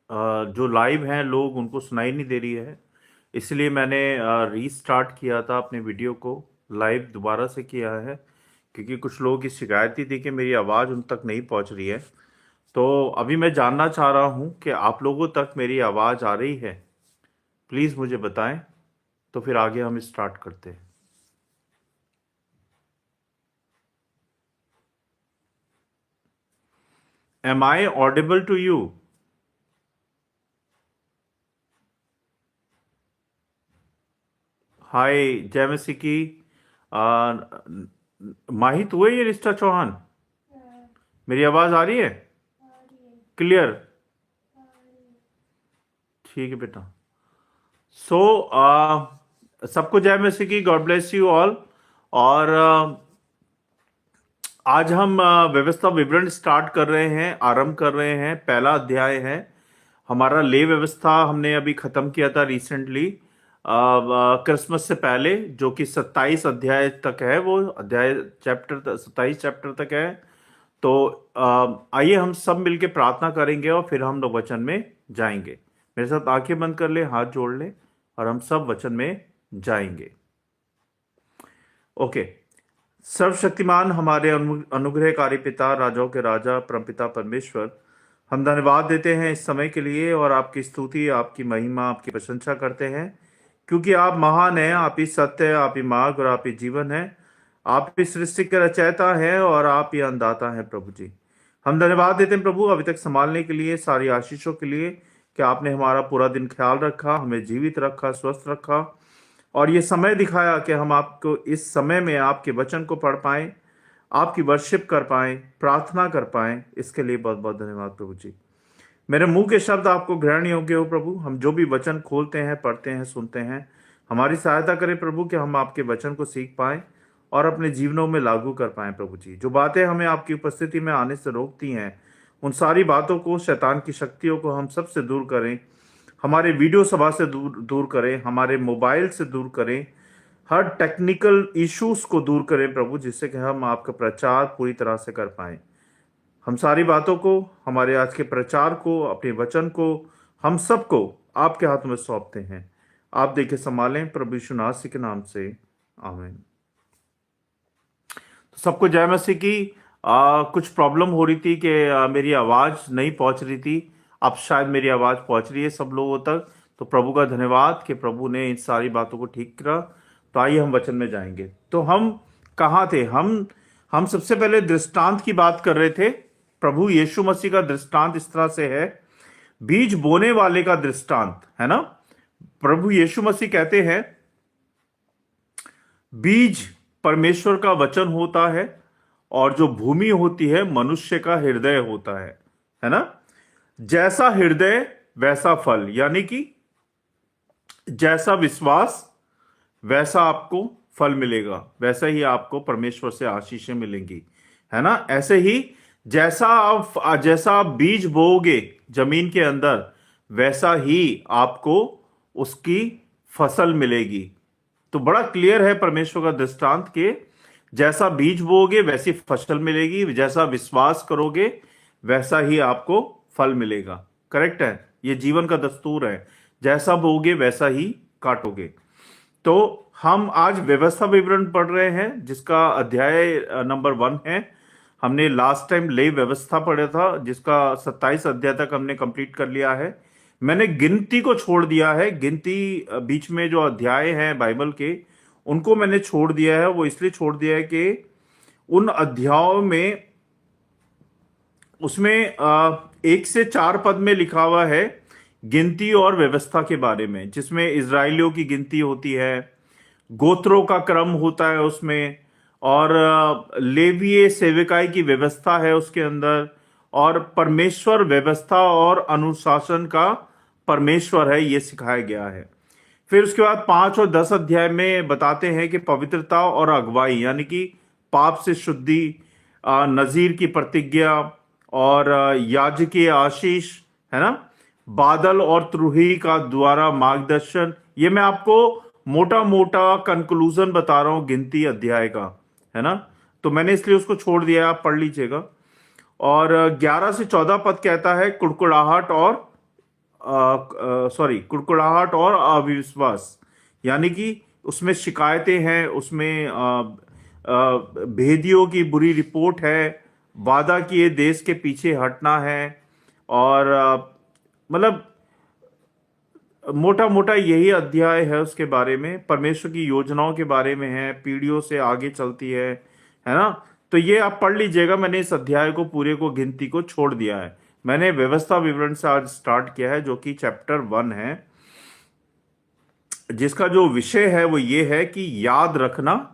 जो लाइव हैं लोग उनको सुनाई नहीं दे रही है, इसलिए मैंने रीस्टार्ट किया था अपने वीडियो को, लाइव दोबारा से किया है, क्योंकि कुछ लोगों की शिकायत थी कि मेरी आवाज़ उन तक नहीं पहुंच रही है। तो अभी मैं जानना चाह रहा हूं कि आप लोगों तक मेरी आवाज़ आ रही है, प्लीज़ मुझे बताएं, तो फिर आगे हम स्टार्ट करते हैं। Am I audible to you? Hi जय मसीह की। आ, माही तू है ये रिश्ता चौहान? मेरी आवाज़ आ रही है क्लियर? ठीक है बेटा। सो सबको जय मसीह की, गॉड ब्लेस यू ऑल। और आज हम व्यवस्था विवरण स्टार्ट कर रहे हैं, आरंभ कर रहे हैं। पहला अध्याय है हमारा ले व्यवस्था, हमने अभी खत्म किया था रिसेंटली क्रिसमस से पहले, जो कि 27 अध्याय तक है। वो अध्याय चैप्टर 27 चैप्टर तक है। तो आइए हम सब मिलके प्रार्थना करेंगे और फिर हम लोग वचन में जाएंगे। मेरे साथ आंखें बंद कर ले, हाथ जोड़ ले, और हम सब वचन में जाएंगे। ओके। सर्वशक्तिमान हमारे अनुग्रहकारी पिता, राजाओं के राजा, परमपिता परमेश्वर, हम धन्यवाद देते हैं इस समय के लिए और आपकी स्तुति, आपकी महिमा, आपकी प्रशंसा करते हैं, क्योंकि आप महान हैं, आप ही सत्य है, आप ही मार्ग और आप ही जीवन है। आप ही सृष्टि के रचयिता हैं और आप ही अन्नदाता हैं प्रभु जी। हम धन्यवाद देते हैं प्रभु अभी तक संभालने के लिए, सारी आशीषों के लिए, कि आपने हमारा पूरा दिन ख्याल रखा, हमें जीवित रखा, स्वस्थ रखा, और ये समय दिखाया कि हम आपको इस समय में आपके वचन को पढ़ पाएं, आपकी वर्शिप कर पाएं, प्रार्थना कर पाएं। इसके लिए बहुत बहुत धन्यवाद प्रभु जी। मेरे मुंह के शब्द आपको ग्रहण योग्य हो प्रभु। हम जो भी वचन खोलते हैं, पढ़ते हैं, सुनते हैं, हमारी सहायता करें प्रभु कि हम आपके वचन को सीख पाएं और अपने जीवनों में लागू कर पाएं प्रभु जी। जो बातें हमें आपकी उपस्थिति में आने से रोकती हैं, उन सारी बातों को, शैतान की शक्तियों को हम सबसे दूर करें, हमारे वीडियो सभा से दूर दूर करें, हमारे मोबाइल से दूर करें, हर टेक्निकल इश्यूज को दूर करें प्रभु, जिससे कि हम आपका प्रचार पूरी तरह से कर पाएं। हम सारी बातों को, हमारे आज के प्रचार को, अपने वचन को, हम सबको आपके हाथ में सौंपते हैं। आप देखे संभालें प्रभु यीशु नासरी के नाम से, आमीन। तो सबको जय मसीह की। कुछ प्रॉब्लम हो रही थी कि मेरी आवाज़ नहीं पहुंच रही थी। अब शायद मेरी आवाज़ पहुंच रही है सब लोगों तक, तो प्रभु का धन्यवाद कि प्रभु ने इन सारी बातों को ठीक करा। तो आइए हम वचन में जाएंगे। तो हम कहाँ थे? हम सबसे पहले दृष्टांत की बात कर रहे थे। प्रभु यीशु मसीह का दृष्टांत इस तरह से है, बीज बोने वाले का दृष्टांत है ना। प्रभु यीशु मसीह कहते हैं बीज परमेश्वर का वचन होता है और जो भूमि होती है मनुष्य का हृदय होता है ना। जैसा हृदय वैसा फल, यानी कि जैसा विश्वास वैसा आपको फल मिलेगा, वैसा ही आपको परमेश्वर से आशीषें मिलेंगी, है ना। ऐसे ही जैसा आप बीज बोओगे जमीन के अंदर, वैसा ही आपको उसकी फसल मिलेगी। तो बड़ा क्लियर है परमेश्वर का दृष्टांत के, जैसा बीज बोओगे वैसी फसल मिलेगी, जैसा विश्वास करोगे वैसा ही आपको फल मिलेगा। करेक्ट है, ये जीवन का दस्तूर है, जैसा बोओगे वैसा ही काटोगे। तो हम आज व्यवस्था विवरण पढ़ रहे हैं, जिसका अध्याय नंबर 1 है। हमने लास्ट टाइम ले व्यवस्था पढ़ा था, जिसका 27 अध्याय तक हमने कंप्लीट कर लिया है। मैंने गिनती को छोड़ दिया है, गिनती बीच में जो अध्याय हैं बाइबल के, उनको मैंने छोड़ दिया है। वो इसलिए छोड़ दिया है कि उन अध्यायों में, उसमें 1 से 4 पद में लिखा हुआ है गिनती और व्यवस्था के बारे में, जिसमें इजराइलियों की गिनती होती है, गोत्रों का क्रम होता है उसमें, और लेवीय सेवकाई की व्यवस्था है उसके अंदर, और परमेश्वर व्यवस्था और अनुशासन का परमेश्वर है, ये सिखाया गया है। फिर उसके बाद 5 और 10 अध्याय में बताते हैं कि पवित्रता और अगुवाई, यानी कि पाप से शुद्धि, नजीर की प्रतिज्ञा, और याजकीय आशीष, है ना, बादल और त्रुही का द्वारा मार्गदर्शन। ये मैं आपको मोटा मोटा कंक्लूजन बता रहा हूं गिनती अध्याय का, है ना। तो मैंने इसलिए उसको छोड़ दिया, आप पढ़ लीजिएगा। और 11 से 14 पद कहता है कुड़कुड़ाहट और कुड़कुड़ाहट और अविश्वास, यानी कि उसमें शिकायतें हैं, उसमें भेदियों की बुरी रिपोर्ट है, वादा किए देश के पीछे हटना है, और मतलब मोटा मोटा यही अध्याय है। उसके बारे में परमेश्वर की योजनाओं के बारे में है, पीढ़ियों से आगे चलती है ना। तो ये आप पढ़ लीजिएगा। मैंने इस अध्याय को पूरे को गिनती को छोड़ दिया है। मैंने व्यवस्था विवरण से आज स्टार्ट किया है, जो कि चैप्टर 1 है, जिसका जो विषय है वो ये है कि याद रखना,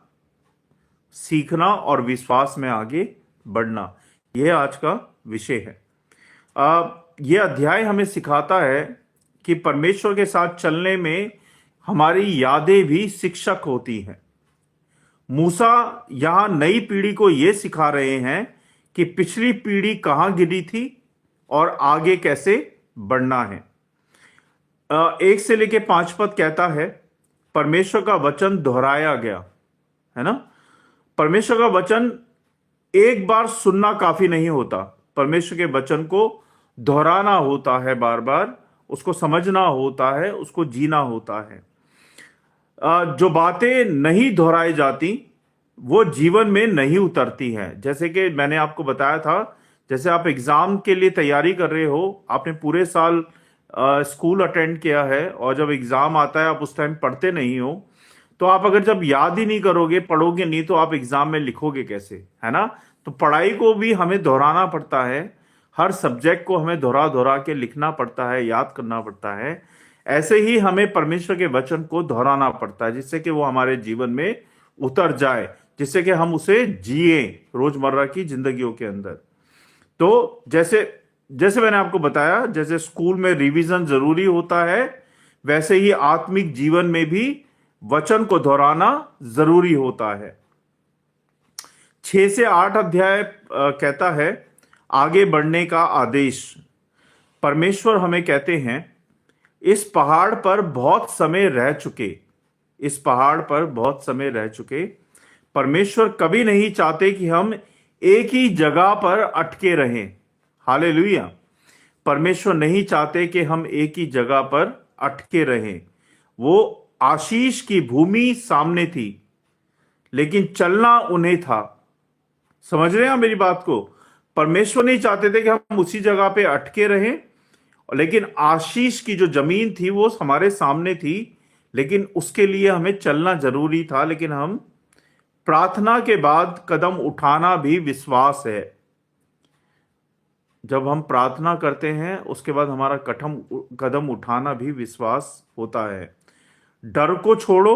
सीखना और विश्वास में आगे बढ़ना। यह आज का विषय है। यह अध्याय हमें सिखाता है कि परमेश्वर के साथ चलने में हमारी यादें भी शिक्षक होती हैं। मूसा यहां नई पीढ़ी को यह सिखा रहे हैं कि पिछली पीढ़ी कहां गिरी थी और आगे कैसे बढ़ना है। 1 से लेके 5 पद कहता है परमेश्वर का वचन दोहराया गया, है ना। परमेश्वर का वचन एक बार सुनना काफी नहीं होता, परमेश्वर के वचन को दोहराना होता है, बार बार उसको समझना होता है, उसको जीना होता है। जो बातें नहीं दोहराई जाती वो जीवन में नहीं उतरती हैं। जैसे कि मैंने आपको बताया था, जैसे आप एग्जाम के लिए तैयारी कर रहे हो, आपने पूरे साल स्कूल अटेंड किया है, और जब एग्जाम आता है आप उस टाइम पढ़ते नहीं हो, तो आप अगर जब याद ही नहीं करोगे, पढ़ोगे नहीं, तो आप एग्जाम में लिखोगे कैसे, है ना। तो पढ़ाई को भी हमें दोहराना पड़ता है, हर सब्जेक्ट को हमें दोहरा दोहरा के लिखना पड़ता है, याद करना पड़ता है। ऐसे ही हमें परमेश्वर के वचन को दोहराना पड़ता है, जिससे कि वो हमारे जीवन में उतर जाए, जिससे कि हम उसे जिए रोजमर्रा की जिंदगियों के अंदर। तो जैसे जैसे मैंने आपको बताया, जैसे स्कूल में रिवीजन जरूरी होता है, वैसे ही आत्मिक जीवन में भी वचन को दोहराना जरूरी होता है। 6 से 8 अध्याय कहता है आगे बढ़ने का आदेश। परमेश्वर हमें कहते हैं इस पहाड़ पर बहुत समय रह चुके, इस पहाड़ पर बहुत समय रह चुके। परमेश्वर कभी नहीं चाहते कि हम एक ही जगह पर अटके रहें। हालेलुया। परमेश्वर नहीं चाहते कि हम एक ही जगह पर अटके रहें। वो आशीष की भूमि सामने थी, लेकिन चलना उन्हें था। समझ रहे हैं मेरी बात को। परमेश्वर नहीं चाहते थे कि हम उसी जगह पे अटके रहें, लेकिन आशीष की जो जमीन थी वो हमारे सामने थी, लेकिन उसके लिए हमें चलना जरूरी था। लेकिन हम प्रार्थना के बाद कदम उठाना भी विश्वास है। जब हम प्रार्थना करते हैं उसके बाद हमारा कदम उठाना भी विश्वास होता है। डर को छोड़ो,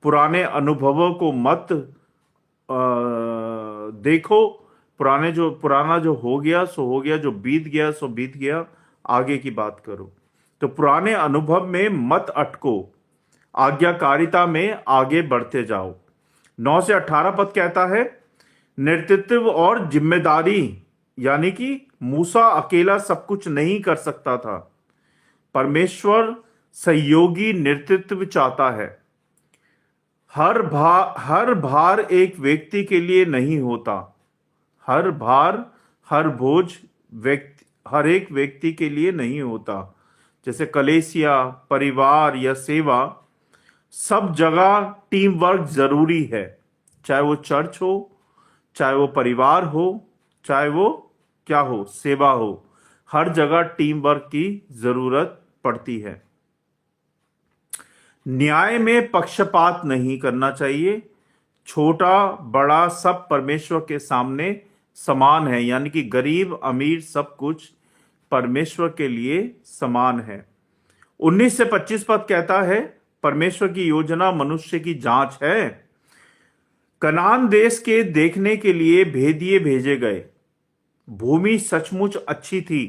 पुराने अनुभवों को मत देखो। पुराना जो हो गया सो हो गया, जो बीत गया सो बीत गया, आगे की बात करो। तो पुराने अनुभव में मत अटको, आज्ञाकारिता में आगे बढ़ते जाओ। 9 से 18 पद कहता है नेतृत्व और जिम्मेदारी, यानी कि मूसा अकेला सब कुछ नहीं कर सकता था। परमेश्वर सहयोगी नेतृत्व चाहता है। हर भार एक व्यक्ति के लिए नहीं होता। हर भार, हर बोझ हर एक व्यक्ति के लिए नहीं होता। जैसे कलेसिया, परिवार या सेवा, सब जगह टीम वर्क जरूरी है। चाहे वो चर्च हो, चाहे वो परिवार हो, चाहे वो क्या हो, सेवा हो, हर जगह टीम वर्क की जरूरत पड़ती है। न्याय में पक्षपात नहीं करना चाहिए। छोटा बड़ा सब परमेश्वर के सामने समान है, यानी कि गरीब अमीर सब कुछ परमेश्वर के लिए समान है। 19 से 25 पद कहता है परमेश्वर की योजना मनुष्य की जांच है। कनान देश के देखने के लिए भेदिए भेजे गए। भूमि सचमुच अच्छी थी।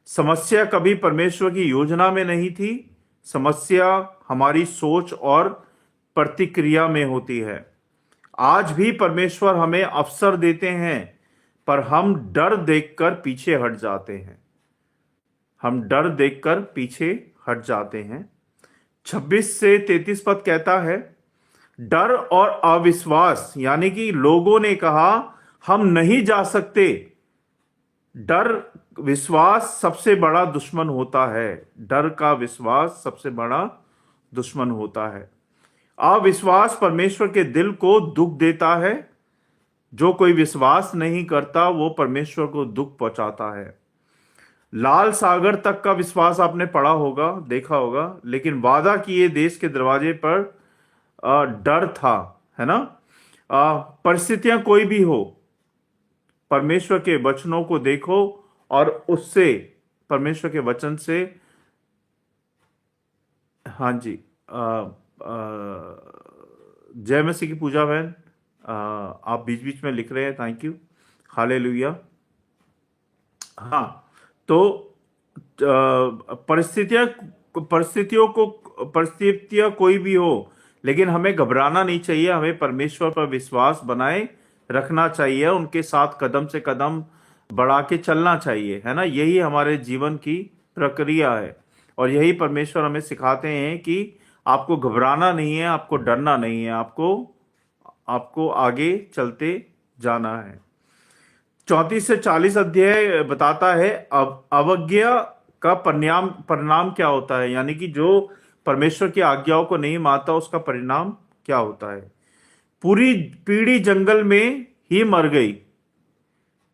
समस्या कभी परमेश्वर की योजना में नहीं थी, समस्या हमारी सोच और प्रतिक्रिया में होती है। आज भी परमेश्वर हमें अवसर देते हैं, पर हम डर देखकर पीछे हट जाते हैं। हम डर देखकर पीछे हट जाते हैं। 26 से 33 पद कहता है डर और अविश्वास, यानी कि लोगों ने कहा हम नहीं जा सकते, डर विश्वास सबसे बड़ा दुश्मन होता है। डर का विश्वास सबसे बड़ा दुश्मन होता है। अविश्वास परमेश्वर के दिल को दुख देता है। जो कोई विश्वास नहीं करता वो परमेश्वर को दुख पहुंचाता है। लाल सागर तक का विश्वास आपने पढ़ा होगा, देखा होगा, लेकिन वादा किए देश के दरवाजे पर डर था, है ना। परिस्थितियां कोई भी हो, परमेश्वर के वचनों को देखो और उससे, परमेश्वर के वचन से, हाँ जी, जय मसीह की पूजा बहन, आप बीच बीच में लिख रहे हैं, थैंक यू, हालेलुया। हाँ, तो परिस्थितियां कोई भी हो, लेकिन हमें घबराना नहीं चाहिए। हमें परमेश्वर पर विश्वास बनाए रखना चाहिए, उनके साथ कदम से कदम बढ़ा के चलना चाहिए, है ना। यही हमारे जीवन की प्रक्रिया है और यही परमेश्वर हमें सिखाते हैं कि आपको घबराना नहीं है, आपको डरना नहीं है, आपको आगे चलते जाना है। 34 से 40 अध्याय बताता है अवज्ञा का परिणाम परिणाम क्या होता है, यानी कि जो परमेश्वर की आज्ञाओं को नहीं मानता उसका परिणाम क्या होता है। पूरी पीढ़ी जंगल में ही मर गई,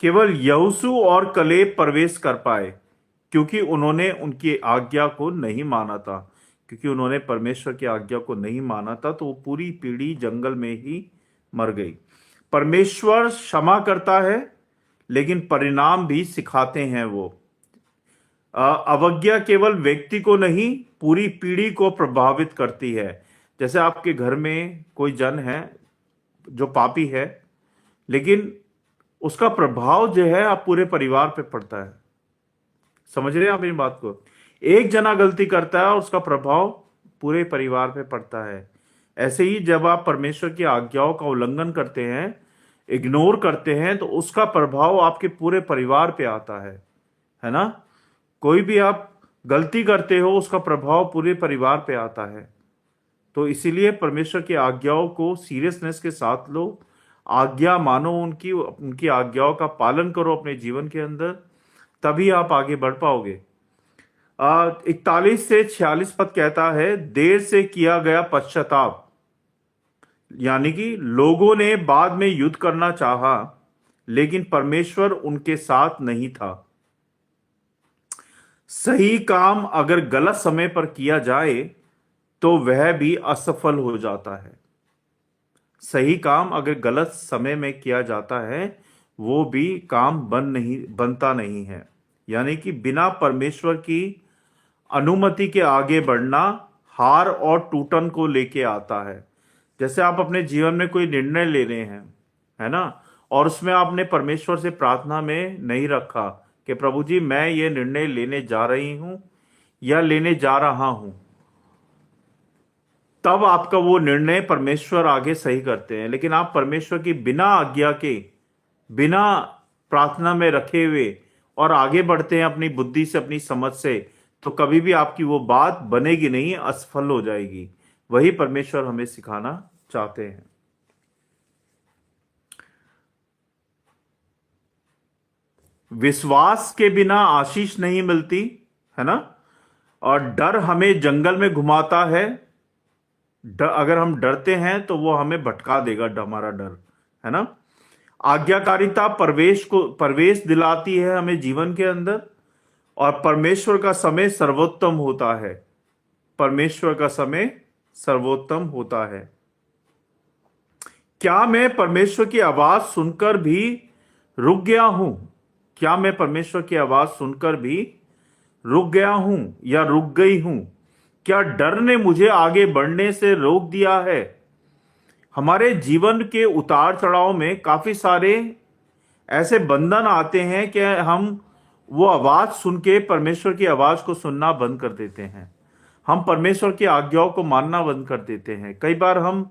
केवल यहोशू और कलेब प्रवेश कर पाए, क्योंकि उन्होंने उनकी आज्ञा को नहीं माना था। क्योंकि उन्होंने परमेश्वर की आज्ञा को नहीं माना था, तो वो पूरी पीढ़ी जंगल में ही मर गई। परमेश्वर क्षमा करता है, लेकिन परिणाम भी सिखाते हैं वो। अवज्ञा केवल व्यक्ति को नहीं, पूरी पीढ़ी को प्रभावित करती है। जैसे आपके घर में कोई जन है जो पापी है, लेकिन उसका प्रभाव जो है आप पूरे परिवार पे पड़ता है। समझ रहे हैं आप मेरी बात को। एक जना गलती करता है और उसका प्रभाव पूरे परिवार पे पड़ता है। ऐसे ही जब आप परमेश्वर की आज्ञाओं का उल्लंघन करते हैं, इग्नोर करते हैं, तो उसका प्रभाव आपके पूरे परिवार पे आता है ना। कोई भी आप गलती करते हो, उसका प्रभाव पूरे परिवार पे आता है। तो इसीलिए परमेश्वर की आज्ञाओं को सीरियसनेस के साथ लो, आज्ञा मानो, उनकी आज्ञाओं का पालन करो अपने जीवन के अंदर, तभी आप आगे बढ़ पाओगे। 41 से 46 पद कहता है, देर से किया गया पश्चाताप, यानी कि लोगों ने बाद में युद्ध करना चाहा, लेकिन परमेश्वर उनके साथ नहीं था। सही काम अगर गलत समय पर किया जाए तो वह भी असफल हो जाता है। सही काम अगर गलत समय में किया जाता है, वो भी काम बनता नहीं है। यानी कि बिना परमेश्वर की अनुमति के आगे बढ़ना हार और टूटन को लेके आता है। जैसे आप अपने जीवन में कोई निर्णय ले रहे हैं, है ना, और उसमें आपने परमेश्वर से प्रार्थना में नहीं रखा कि प्रभु जी मैं ये निर्णय लेने जा रही हूं या लेने जा रहा हूं, तब आपका वो निर्णय परमेश्वर आगे सही करते हैं। लेकिन आप परमेश्वर की बिना आज्ञा के, बिना प्रार्थना में रखे हुए और आगे बढ़ते हैं अपनी बुद्धि से, अपनी समझ से, तो कभी भी आपकी वो बात बनेगी नहीं, असफल हो जाएगी। वही परमेश्वर हमें सिखाना चाहते हैं। विश्वास के बिना आशीष नहीं मिलती, है ना। और डर हमें जंगल में घुमाता है। अगर हम डरते हैं तो वो हमें भटका देगा, हमारा डर, है ना। आज्ञाकारिता प्रवेश दिलाती है हमें जीवन के अंदर, और परमेश्वर का समय सर्वोत्तम होता है। परमेश्वर का समय सर्वोत्तम होता है। क्या मैं परमेश्वर की आवाज सुनकर भी रुक गया हूं? क्या मैं परमेश्वर की आवाज सुनकर भी रुक गया हूं या रुक गई हूं? क्या डर ने मुझे आगे बढ़ने से रोक दिया है? हमारे जीवन के उतार चढ़ाव में काफी सारे ऐसे बंधन आते हैं कि हम वो आवाज सुन के परमेश्वर की आवाज को सुनना बंद कर देते हैं। हम परमेश्वर की आज्ञाओं को मानना बंद कर देते हैं। कई बार हम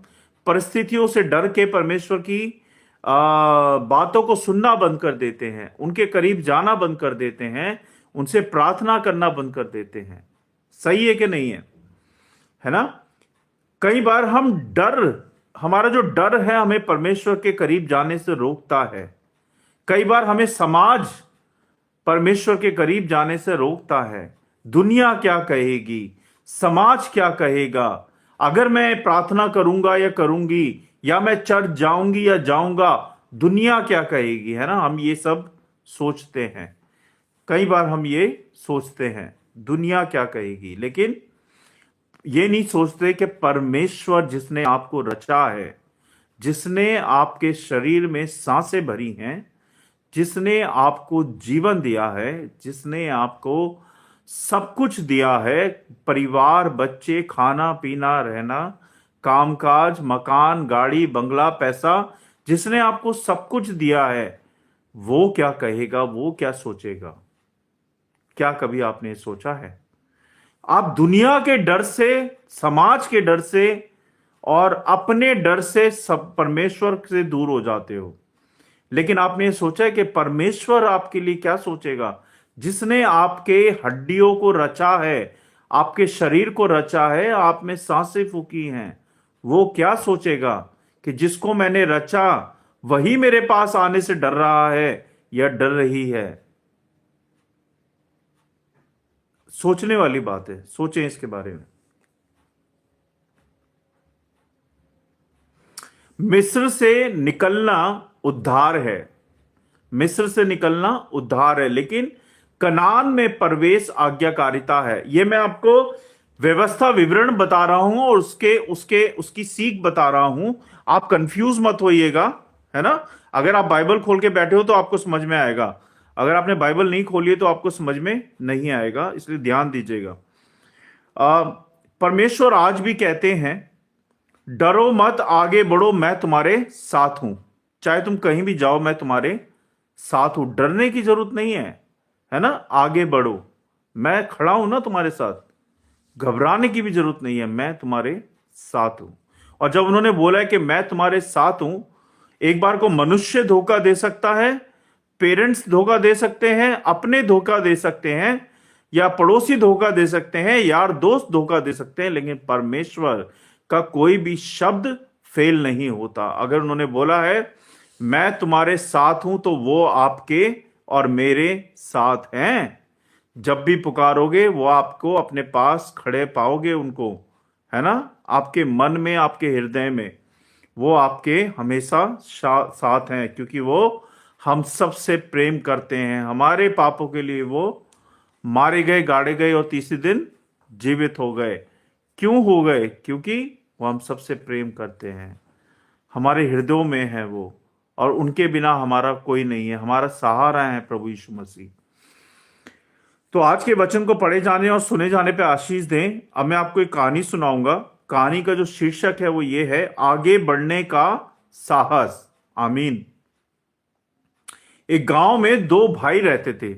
परिस्थितियों से डर के परमेश्वर की बातों को सुनना बंद कर देते हैं, उनके करीब जाना बंद कर देते हैं, उनसे प्रार्थना करना बंद कर देते हैं। सही है कि नहीं है ना। कई बार हमारा जो डर है हमें परमेश्वर के करीब जाने से रोकता है। कई बार हमें समाज परमेश्वर के करीब जाने से रोकता है। दुनिया क्या कहेगी, समाज क्या कहेगा, अगर मैं प्रार्थना करूंगा या करूंगी, या मैं चर्च जाऊंगी या जाऊंगा, दुनिया क्या कहेगी, है ना। हम ये सब सोचते हैं, कई बार हम ये सोचते हैं दुनिया क्या कहेगी, लेकिन ये नहीं सोचते कि परमेश्वर जिसने आपको रचा है, जिसने आपके शरीर में सांसें भरी हैं, जिसने आपको जीवन दिया है, जिसने आपको सब कुछ दिया है, परिवार, बच्चे, खाना पीना, रहना, कामकाज, मकान, गाड़ी, बंगला, पैसा, जिसने आपको सब कुछ दिया है, वो क्या कहेगा, वो क्या सोचेगा? क्या कभी आपने सोचा है? आप दुनिया के डर से, समाज के डर से और अपने डर से सब परमेश्वर से दूर हो जाते हो, लेकिन आपने सोचा है कि परमेश्वर आपके लिए क्या सोचेगा? जिसने आपके हड्डियों को रचा है, आपके शरीर को रचा है, आप में सांसें फूकी हैं, वो क्या सोचेगा कि जिसको मैंने रचा वही मेरे पास आने से डर रहा है या डर रही है? सोचने वाली बात है, सोचें इसके बारे में। मिस्र से निकलना उद्धार है, मिस्र से निकलना उद्धार है, लेकिन कनान में प्रवेश आज्ञाकारिता है। यह मैं आपको व्यवस्था विवरण बता रहा हूं और उसकी सीख बता रहा हूं। आप कंफ्यूज मत होइएगा, है ना। अगर आप बाइबल खोल के बैठे हो तो आपको समझ में आएगा, अगर आपने बाइबल नहीं खोली है तो आपको समझ में नहीं आएगा, इसलिए ध्यान दीजिएगा। परमेश्वर आज भी कहते हैं, डरो मत, आगे बढ़ो, मैं तुम्हारे साथ हूं। चाहे तुम कहीं भी जाओ, मैं तुम्हारे साथ हूं, डरने की जरूरत नहीं है ना। आगे बढ़ो, मैं खड़ा हूं ना तुम्हारे साथ, घबराने की भी जरूरत नहीं है, मैं तुम्हारे साथ हूं। और जब उन्होंने बोला है कि मैं तुम्हारे साथ हूं, एक बार को मनुष्य धोखा दे सकता है, पेरेंट्स धोखा दे सकते हैं, अपने धोखा दे सकते हैं, या पड़ोसी धोखा दे सकते हैं, यार दोस्त धोखा दे सकते हैं, लेकिन परमेश्वर का कोई भी शब्द फेल नहीं होता। अगर उन्होंने बोला है मैं तुम्हारे साथ हूं, तो वो आपके और मेरे साथ हैं। जब भी पुकारोगे वो आपको अपने पास खड़े पाओगे उनको, है ना। आपके मन में, आपके हृदय में वो आपके हमेशा साथ हैं, क्योंकि वो हम सबसे प्रेम करते हैं। हमारे पापों के लिए वो मारे गए, गाड़े गए और तीसरे दिन जीवित हो गए। क्यों हो गए? क्योंकि वो हम सबसे प्रेम करते हैं, हमारे हृदयों में है वो, और उनके बिना हमारा कोई नहीं है। हमारा सहारा है प्रभु यीशु मसीह। तो आज के वचन को पढ़े जाने और सुने जाने पे आशीष दें। अब मैं आपको एक कहानी सुनाऊंगा। कहानी का जो शीर्षक है वो ये है, आगे बढ़ने का साहस। आमीन। एक गांव में दो भाई रहते थे।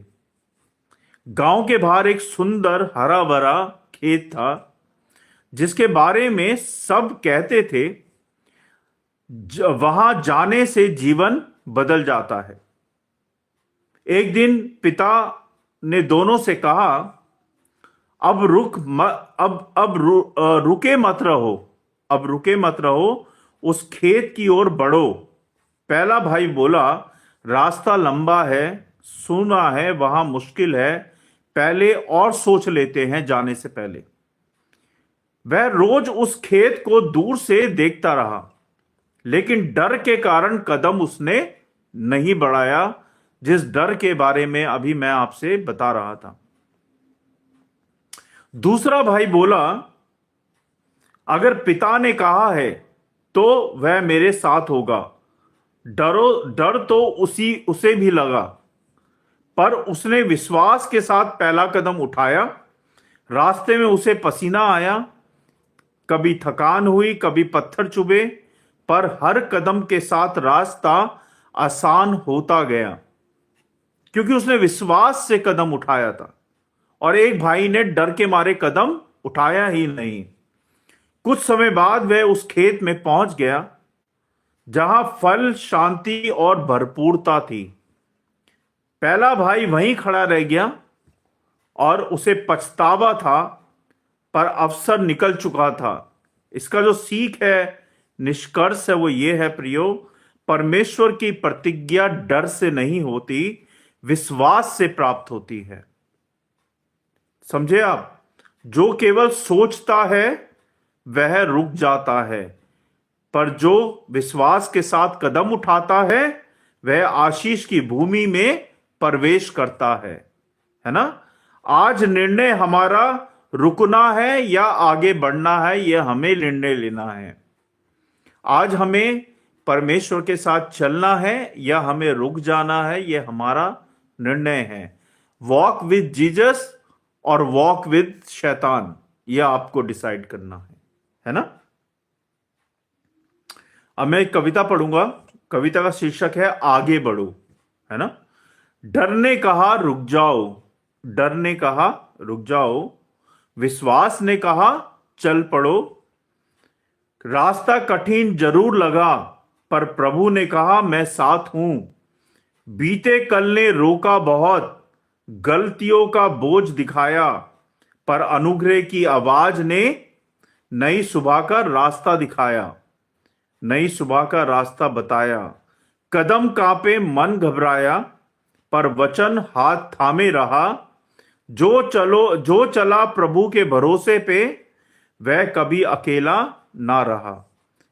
गांव के बाहर एक सुंदर हरा भरा खेत था, जिसके बारे में सब कहते थे वहां जाने से जीवन बदल जाता है। एक दिन पिता ने दोनों से कहा, अब रुके मत रहो, अब रुके मत रहो, उस खेत की ओर बढ़ो। पहला भाई बोला, रास्ता लंबा है, सूना है, वहां मुश्किल है, पहले और सोच लेते हैं जाने से पहले। वह रोज उस खेत को दूर से देखता रहा, लेकिन डर के कारण कदम उसने नहीं बढ़ाया, जिस डर के बारे में अभी मैं आपसे बता रहा था। दूसरा भाई बोला, अगर पिता ने कहा है तो वह मेरे साथ होगा। डर तो उसे भी लगा, पर उसने विश्वास के साथ पहला कदम उठाया। रास्ते में उसे पसीना आया, कभी थकान हुई, कभी पत्थर चुभे, पर हर कदम के साथ रास्ता आसान होता गया, क्योंकि उसने विश्वास से कदम उठाया था। और एक भाई ने डर के मारे कदम उठाया ही नहीं। कुछ समय बाद वह उस खेत में पहुंच गया जहां फल, शांति और भरपूरता थी। पहला भाई वहीं खड़ा रह गया और उसे पछतावा था, पर अवसर निकल चुका था। इसका जो सीख है, निष्कर्ष है, वो ये है प्रियो, परमेश्वर की प्रतिज्ञा डर से नहीं होती, विश्वास से प्राप्त होती है। समझे आप? जो केवल सोचता है वह रुक जाता है, पर जो विश्वास के साथ कदम उठाता है वह आशीष की भूमि में प्रवेश करता है ना? आज निर्णय हमारा रुकना है या आगे बढ़ना है, यह हमें निर्णय लेना है। आज हमें परमेश्वर के साथ चलना है या हमें रुक जाना है, यह हमारा निर्णय है। वॉक विद जीसस और वॉक विद शैतान, यह आपको डिसाइड करना है ना? अब मैं एक कविता पढ़ूंगा। कविता का शीर्षक है आगे बढ़ो, है ना? डर ने कहा रुक जाओ, डर ने कहा रुक जाओ, विश्वास ने कहा चल पड़ो। रास्ता कठिन जरूर लगा, पर प्रभु ने कहा मैं साथ हूं। बीते कल ने रोका बहुत, गलतियों का बोझ दिखाया, पर अनुग्रह की आवाज ने नई सुबह का रास्ता दिखाया, नई सुबह का रास्ता बताया। कदम कांपे मन घबराया, पर वचन हाथ थामे रहा। जो चला प्रभु के भरोसे पे, वह कभी अकेला ना रहा।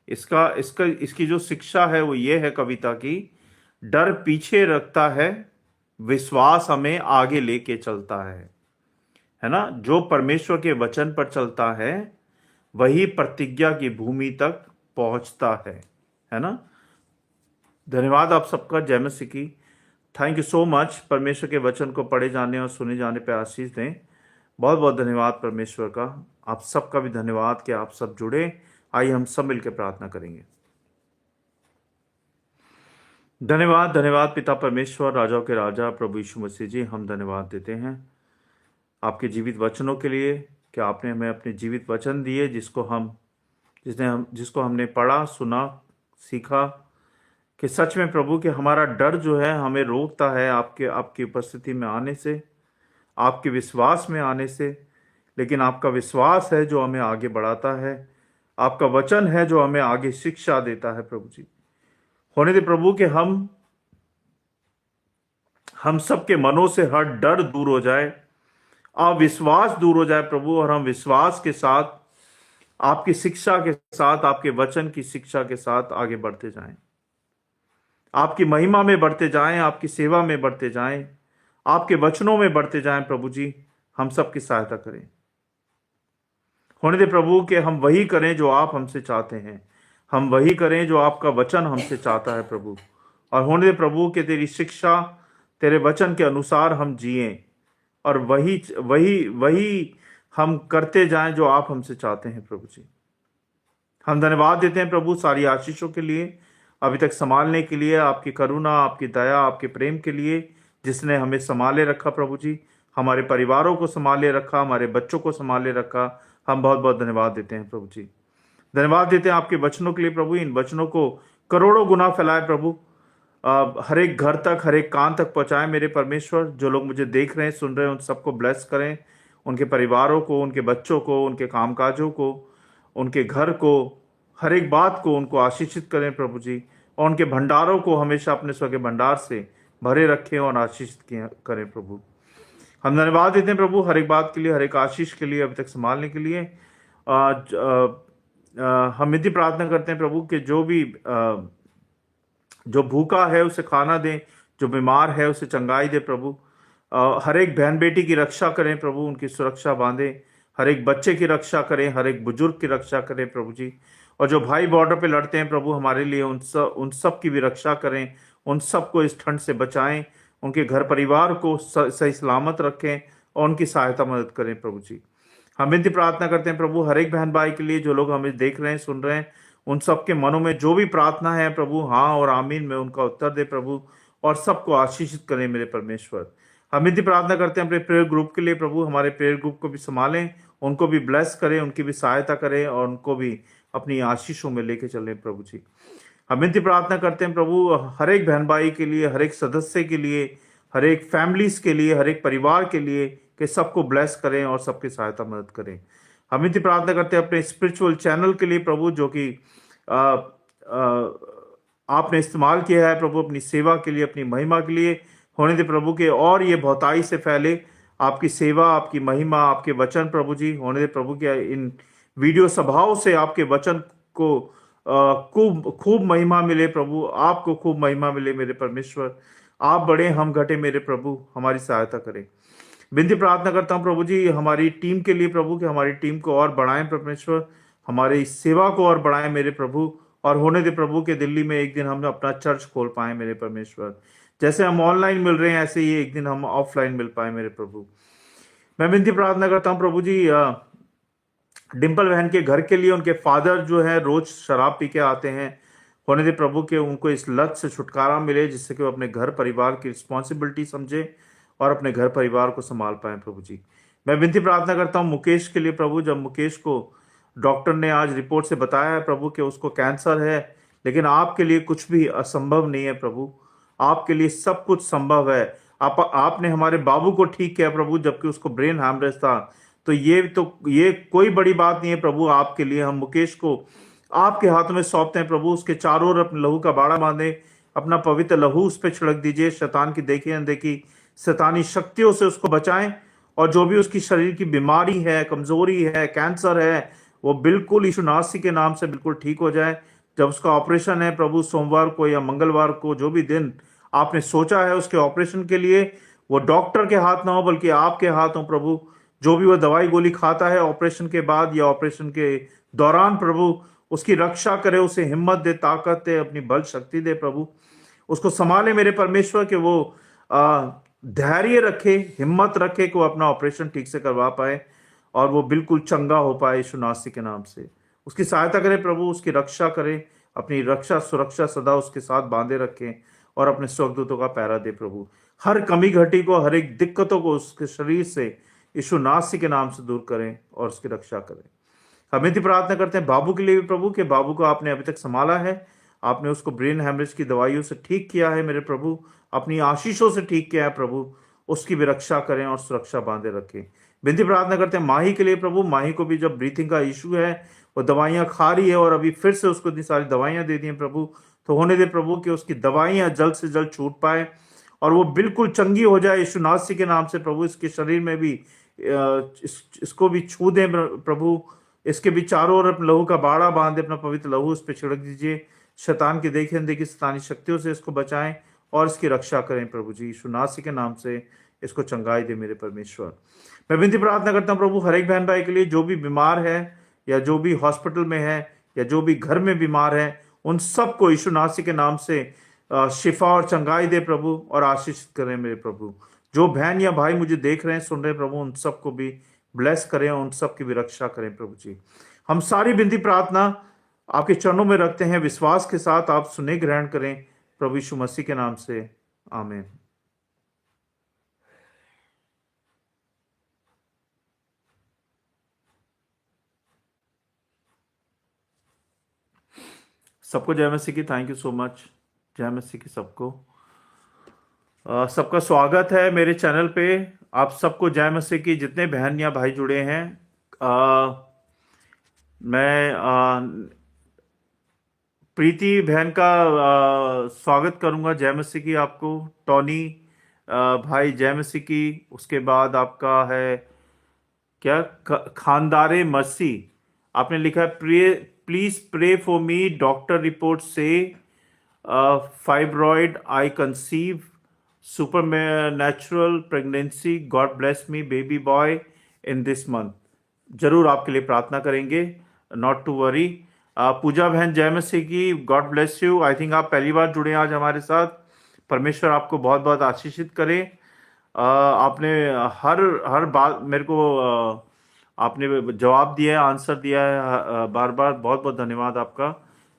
इसकी जो शिक्षा है वो ये है कविता की, डर पीछे रखता है, विश्वास हमें आगे लेके चलता है ना? जो परमेश्वर के वचन पर चलता है वही प्रतिज्ञा की भूमि तक पहुंचता है ना? धन्यवाद आप सबका। जय मसीह की। Thank you so much. परमेश्वर के वचन को पढ़े जाने और सुने जाने पे आशीष दें। बहुत बहुत धन्यवाद परमेश्वर का। आप सबका भी धन्यवाद कि आप सब जुड़े। आइए हम सब मिलकर प्रार्थना करेंगे। धन्यवाद धन्यवाद पिता परमेश्वर, राजाओं के राजा प्रभु यीशु मसीह जी, हम धन्यवाद देते हैं आपके जीवित वचनों के लिए कि आपने हमें अपने जीवित वचन दिए, जिसको हमने पढ़ा, सुना, सीखा, कि सच में प्रभु कि हमारा डर जो है हमें रोकता है आपकी उपस्थिति में आने से, आपके विश्वास में आने से। लेकिन आपका विश्वास है जो हमें आगे बढ़ाता है, आपका वचन है जो हमें आगे शिक्षा देता है। प्रभु जी, होने दे प्रभु कि हम सबके मनों से हर डर दूर हो जाए, अविश्वास दूर हो जाए प्रभु, और हम विश्वास के साथ, आपकी शिक्षा के साथ, आपके वचन की शिक्षा के साथ आगे बढ़ते जाएं, आपकी महिमा में बढ़ते जाएं, आपकी सेवा में बढ़ते जाएं, आपके वचनों में बढ़ते जाएं। प्रभु जी, हम सबकी सहायता करें। होने दे प्रभु कि हम वही करें जो आप हमसे चाहते हैं, हम वही करें जो आपका वचन हमसे चाहता है प्रभु। और होने दे प्रभु कि तेरी शिक्षा, तेरे वचन के अनुसार हम जिएं, और वही वही वही हम करते जाएं जो आप हमसे चाहते हैं। प्रभु जी, हम धन्यवाद देते हैं प्रभु सारी आशीषों के लिए, अभी तक संभालने के लिए, आपकी करुणा, आपकी दया, आपके प्रेम के लिए, जिसने हमें संभाले रखा। प्रभु जी, हमारे परिवारों को संभाले रखा, हमारे बच्चों को संभाले रखा। हम बहुत बहुत धन्यवाद देते हैं प्रभु जी। धन्यवाद देते हैं आपके वचनों के लिए प्रभु। इन वचनों को करोड़ों गुना फैलाए प्रभु, हर एक घर तक, हर एक कान तक पहुंचाए मेरे परमेश्वर। जो लोग मुझे देख रहे हैं, सुन रहे हैं, उन सबको ब्लेस करें, उनके परिवारों को, उनके बच्चों को, उनके कामकाजों को, उनके घर को, हर एक बात को उनको आशीषित करें प्रभु जी, और उनके भंडारों को हमेशा अपने स्व के भंडार से भरे रखें और आशीषित करें प्रभु। हम धन्यवाद देते हैं प्रभु हर एक बात के लिए, हर एक आशीष के लिए, अभी तक संभालने के लिए। हम विनती प्रार्थना करते हैं प्रभु कि जो भूखा है उसे खाना दें, जो बीमार है उसे चंगाई दे प्रभु। हर एक बहन बेटी की रक्षा करें प्रभु, उनकी सुरक्षा बांधे, हर एक बच्चे की रक्षा करें, हर एक बुजुर्ग की रक्षा करें प्रभु जी। और जो भाई बॉर्डर पे लड़ते हैं प्रभु हमारे लिए, उन सब की भी रक्षा करें, उन सबको इस ठंड से बचाएं, उनके घर परिवार को सही सलामत रखें और उनकी सहायता मदद करें प्रभु जी। हम विनती प्रार्थना करते हैं प्रभु हर एक बहन भाई के लिए, जो लोग हमें देख रहे हैं, सुन रहे हैं, उन सबके मनों में जो भी प्रार्थना है प्रभु, हाँ और आमीन में उनका उत्तर दे प्रभु, और सबको आशीषित करें मेरे परमेश्वर। हम विनती प्रार्थना करते हैं अपने प्रेयर ग्रुप के लिए प्रभु, हमारे प्रेयर ग्रुप को भी संभालें, उनको भी ब्लेस करें, उनकी भी सहायता करें, और उनको भी अपनी आशीषों में लेके चलें प्रभु जी। हम विनती प्रार्थना करते हैं प्रभु हर एक बहन भाई के लिए, हर एक सदस्य के लिए, हर एक फैमिलीज के लिए, हर एक परिवार के लिए, कि सबको ब्लेस करें और सबकी सहायता मदद करें। हम विनती प्रार्थना करते हैं अपने स्पिरिचुअल चैनल के लिए प्रभु, जो कि आपने इस्तेमाल किया है प्रभु अपनी सेवा के लिए, अपनी महिमा के लिए, होने दे प्रभु के, और ये बहुताई से फैले आपकी सेवा, आपकी महिमा, आपके वचन प्रभु जी। होने दे प्रभु के इन वीडियो सभाओं से आपके वचन को खूब खूब महिमा मिले प्रभु, आपको खूब महिमा मिले मेरे परमेश्वर। आप बड़े, हम घटे मेरे प्रभु, हमारी सहायता करें। विनती प्रार्थना करता हूँ प्रभु जी हमारी टीम के लिए प्रभु, कि हमारी टीम को और बढ़ाएं परमेश्वर, हमारी इस सेवा को और बढ़ाएं मेरे प्रभु। और होने दे प्रभु के दिल्ली में एक दिन हम अपना चर्च खोल पाए मेरे परमेश्वर। जैसे हम ऑनलाइन मिल रहे हैं ऐसे ही एक दिन हम ऑफलाइन मिल पाए मेरे प्रभु। मैं विनती प्रार्थना करता हूँ प्रभु जी डिम्पल बहन के घर के लिए, उनके फादर जो है रोज शराब पी के आते हैं। होने दे प्रभु के उनको इस लत से छुटकारा मिले, जिससे कि वो अपने घर परिवार की रिस्पॉन्सिबिलिटी समझे और अपने घर परिवार को संभाल पाए प्रभु जी। मैं विनती प्रार्थना करता हूँ मुकेश के लिए प्रभु। जब मुकेश को डॉक्टर ने आज रिपोर्ट से बताया है प्रभु कि उसको कैंसर है, लेकिन आपके लिए कुछ भी असंभव नहीं है प्रभु, आपके लिए सब कुछ संभव है। आपने हमारे बाबू को ठीक किया प्रभु, जबकि उसको ब्रेन हैमरेज था। तो ये कोई बड़ी बात नहीं है प्रभु आपके लिए। हम मुकेश को आपके हाथों में सौंपते हैं प्रभु। उसके चारों ओर अपने लहू का बाड़ा बांधे, अपना पवित्र लहू उस पर छिड़क दीजिए। शैतान की देखी अनदेखी शैतानी शक्तियों से उसको बचाएं, और जो भी उसकी शरीर की बीमारी है, कमजोरी है, कैंसर है, वो बिल्कुल यीशु नासरी के नाम से बिल्कुल ठीक हो जाए। जब उसका ऑपरेशन है प्रभु सोमवार को या मंगलवार को, जो भी दिन आपने सोचा है उसके ऑपरेशन के लिए, वो डॉक्टर के हाथ ना हो बल्कि आपके हाथ हो प्रभु। जो भी वो दवाई गोली खाता है ऑपरेशन के बाद या ऑपरेशन के दौरान प्रभु, उसकी रक्षा करे, उसे हिम्मत दे, ताकत दे, अपनी बल शक्ति दे प्रभु। उसको संभाले मेरे परमेश्वर, के वो धैर्य रखे, हिम्मत रखे कि वो अपना ऑपरेशन ठीक से करवा पाए और वो बिल्कुल चंगा हो पाए यीशु नासरी के नाम से। उसकी सहायता करे प्रभु, उसकी रक्षा करे, अपनी रक्षा सुरक्षा सदा उसके साथ बांधे रखें और अपने स्वर्गदूतों का पहरा दे प्रभु। हर कमी घटी को, हर एक दिक्कतों को उसके शरीर से यीशु नासरी के नाम से दूर करें और उसकी रक्षा करें। हमें भी प्रार्थना करते हैं बाबू के लिए भी प्रभु, के बाबू को आपने अभी तक संभाला है, आपने उसको ब्रेन हैमरेज की दवाइयों से ठीक किया है मेरे प्रभु, अपनी आशीषों से ठीक किया है प्रभु। उसकी भी रक्षा करें और सुरक्षा बांधे रखें। विनती प्रार्थना करते हैं माही के लिए प्रभु। माही को भी जब ब्रीथिंग का इशू है, वो दवाइयां खा रही है और अभी फिर से उसको इतनी सारी दवाइयां दे दी हैं प्रभु। तो होने दे प्रभु कि उसकी दवाइयां जल्द से जल्द छूट पाए और वो बिल्कुल चंगी हो जाए यीशु नासरी के नाम से प्रभु। इसके शरीर में भी इसको भी छू दें प्रभु। इसके भी चारों ओर अपने लहू का बाड़ा बांधे, अपना पवित्र लहू उस पर छिड़क दीजिए। शैतान की देखी अनदेखी शैतानी शक्तियों से इसको बचाएं और इसकी रक्षा करें प्रभु जी। यीशु नासरी के नाम से इसको चंगाई दे मेरे परमेश्वर। मैं विनती प्रार्थना करता हूँ प्रभु हर एक बहन भाई के लिए, जो भी बीमार है या जो भी हॉस्पिटल में है या जो भी घर में बीमार है, उन सबको यीशु नासरी के नाम से शिफा और चंगाई दे प्रभु और आशीष करें मेरे प्रभु। जो बहन या भाई मुझे देख रहे हैं, सुन रहे हैं प्रभु, उन सबको भी ब्लेस करें, उन सबकी भी रक्षा करें प्रभु जी। हम सारी विनती प्रार्थना आपके चरणों में रखते हैं, विश्वास के साथ आप सुने ग्रहण करें प्रभु यीशु मसीह के नाम से, आमीन। सबको जय मसीह की। Thank you so much. जय मसीह की सबको। सबका स्वागत है मेरे चैनल पे। आप सबको जय मसीह की। जितने बहन या भाई जुड़े हैं, मैं प्रीति बहन का स्वागत करूंगा। जय मसीह की आपको। टॉनी भाई जय मसीह की। उसके बाद आपका है क्या, खानदारे मसीह, आपने लिखा है please pray for me, doctor report से fibroid I conceive supernatural pregnancy, God bless me baby boy in this month. जरूर आपके लिए प्रार्थना करेंगे, नॉट टू वरी। पूजा बहन जय मसीह की, God bless you. I think आप पहली बार जुड़े आज हमारे साथ। परमेश्वर आपको बहुत बहुत आशीषित करे। आपने हर बात मेरे को आपने जवाब दिया है, आंसर दिया है बार बार, बहुत बहुत धन्यवाद आपका।